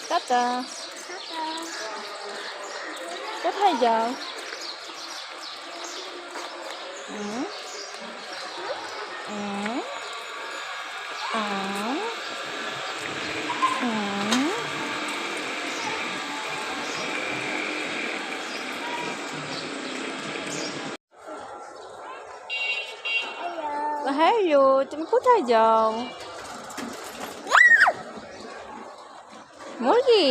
Tata. কোথায় যাও? Hello, তুমি কোথায় যাও? মুরগি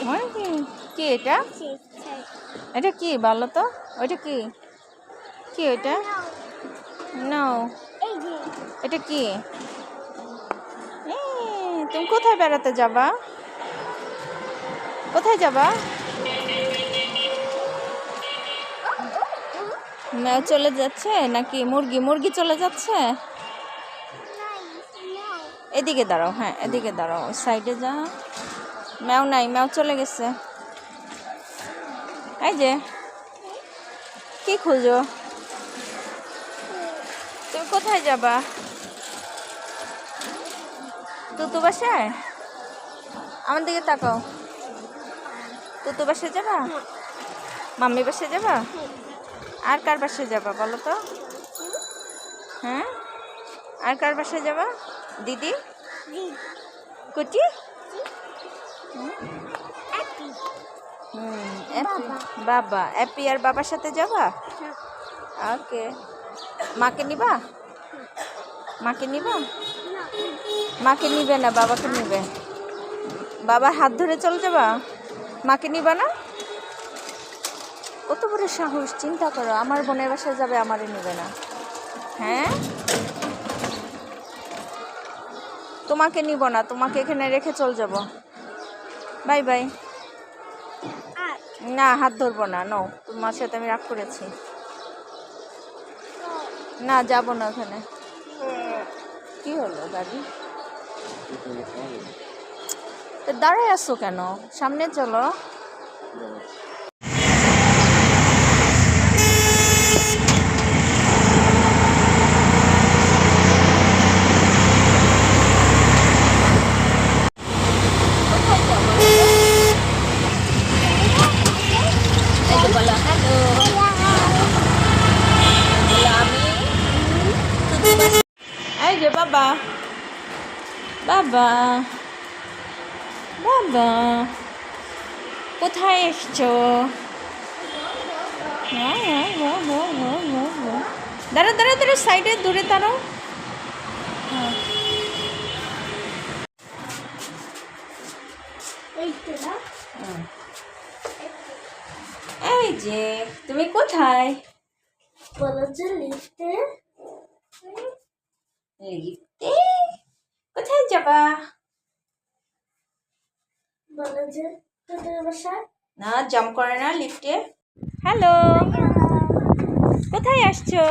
মুরগি কি এটা? এটা কি বলো তো? ওইটা কি কি ওইটা? নাও, এটা কি? তুমি কোথায় বেড়াতে যাবা? কোথায় যাবা? ম্যাও চলে যাচ্ছে নাকি মুরগি? মুরগি চলে যাচ্ছে। এদিকে দাঁড়াও, হ্যাঁ এদিকে দাঁড়াও, ওই সাইডে যা। ম্যাও নাই, ম্যাও চলে গেছে। এই যে কি খুঁজো? তুমি কোথায় যাবা? তুতু বাসায়? আমার দিকে তাকাও। তুতু বাসায় যাবা? মাম্মি বাসায় যাবা? আর কার বাসায় যাবা বলো তো? হ্যাঁ, আর কার বাসায় যাবা? দিদি কুটি? বাবা অ্যাপি আর বাবার সাথে যাবা? ওকে। মাকে নিবা? মাকে নিবা? মাকে নিবে না, বাবাকে নিবে। বাবার হাত ধরে চলে যাবা? মাকে নিবা না? কত বড় সাহস, চিন্তা করো। আমার বোনের বাসায় যাবে, আমারে নিবে না। হ্যাঁ, তোমাকে নিব না, তোমাকে এখানে রেখে চলে যাব। Bye bye. না, হাত ধরবো না। নো, তোমার সাথে আমি রাগ করেছি। না, যাব না ওখানে। কি হলো দাদি? তো দাঁড়ায় আসছো কেন? সামনে চলো। এই যে বাবা, বাবা, বাবা, কোথায় এসছো? দাঁড়া দাঁড়া দাঁড়া, সাইডে দূরে দাঁড়াও। এই যে তুমি কোথায়? বলো যে লিফটে। লিফটে? কোথায় যাবা? বলো যে তোদের বাসায়। না, জাম্প করে না লিফটে। হ্যালো, কোথায় আসছো?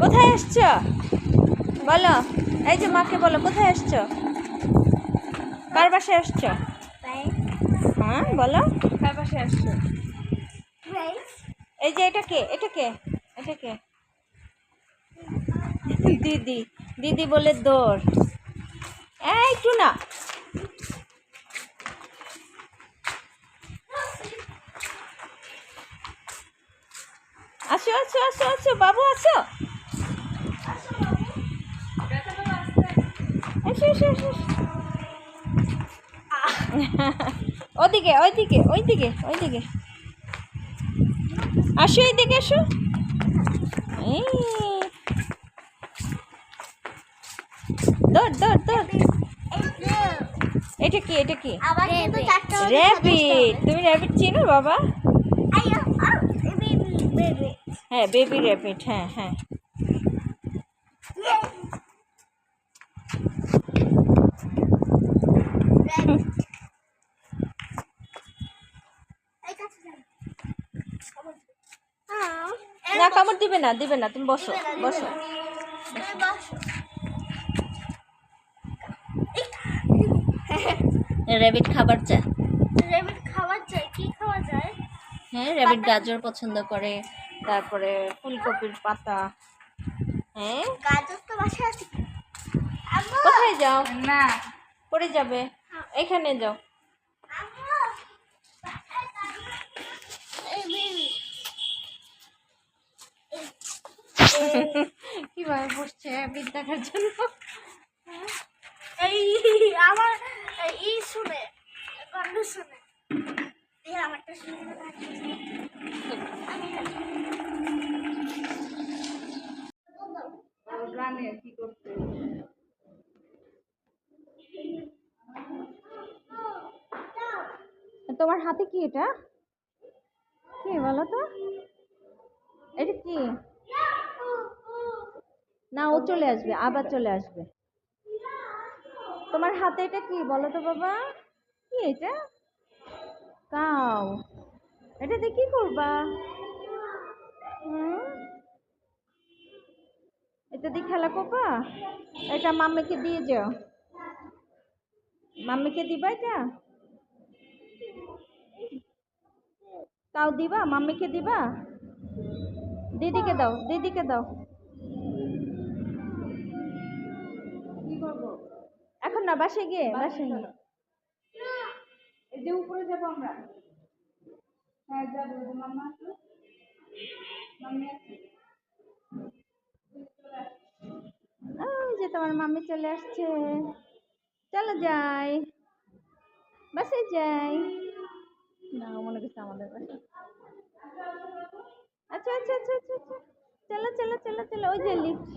কোথায় আসছো বলো? এই যে মাকে বলো, কোথায় আসছো? কার বাসায় আসছো? হ্যাঁ বলো, কার বাসায় আসছো? এই যে এটা কে? এটা কে? এটা কে? দিদি। দিদি বলে দৌড়। একটু না। আসো আসো আসো আসো বাবু, আসো আসো আসো আসো। ওদিকে ওইদিকে ওইদিকে ওইদিকে আসো, এইদিকে আসো। দৌড় দৌড় দৌড়। এটা কি? এটা কি? র্যাবিট। তুমি র্যাবিট চিনো বাবা? হ্যাঁ, বেবি র্যাবিট। হ্যাঁ হ্যাঁ। না, কামড় দিবে না, দিবে না। তুমি বসো বসো। র্যাবিট খাবার চায়। র্যাবিট খাওয়া যায়? কি খাওয়া যায়? হ্যাঁ, র্যাবিট গাজর পছন্দ করে, তারপরে ফুলকপির পাতা, হ্যাঁ, গাজর তো বাসায় আছে। আম্মু কোথায় যাও? না পড়ে যাবে। এখানে যাও। আম্মু এই বেবি কিভাবে বসছে বিদ দেখার জন্য। এই আমার এই শুনে গন্ধ শুনে এই আমারটা শুনে জানে কি করতে। তোমার হাতে কি এটা? কি বলো তো? এটা কি? না, ও চলে আসবে, আবার চলে আসবে। তোমার হাতে এটা কি বলো তো বাবা? কি এটা? কাউ। এটা দিয়ে কি করবা? হুম, এটা দিয়ে খেলা করবা? এটা মাম্মিকে দিয়ে যাও। মাম্মিকে দিবা এটা? কাউ দিবা? মাম্মিকে দিবা? দিদিকে দাও, দিদিকে দাও। কি করবো? এখন না, বাসায় গিয়ে, বাসায় গিয়ে। এই যে উপরে যাবো আমরা। হ্যাঁ যাবো, মাম্মা আসলো। মাম্মি আসছে। ওই যে তোমার মাম্মি চলে আসছে। চলো যাই, বাসায় যাই। না, মনে করছে আমাদের বাসা। আচ্ছা আচ্ছা আচ্ছা আচ্ছা আচ্ছা, চলো চলো চলো চলো, ওই যে লিফট।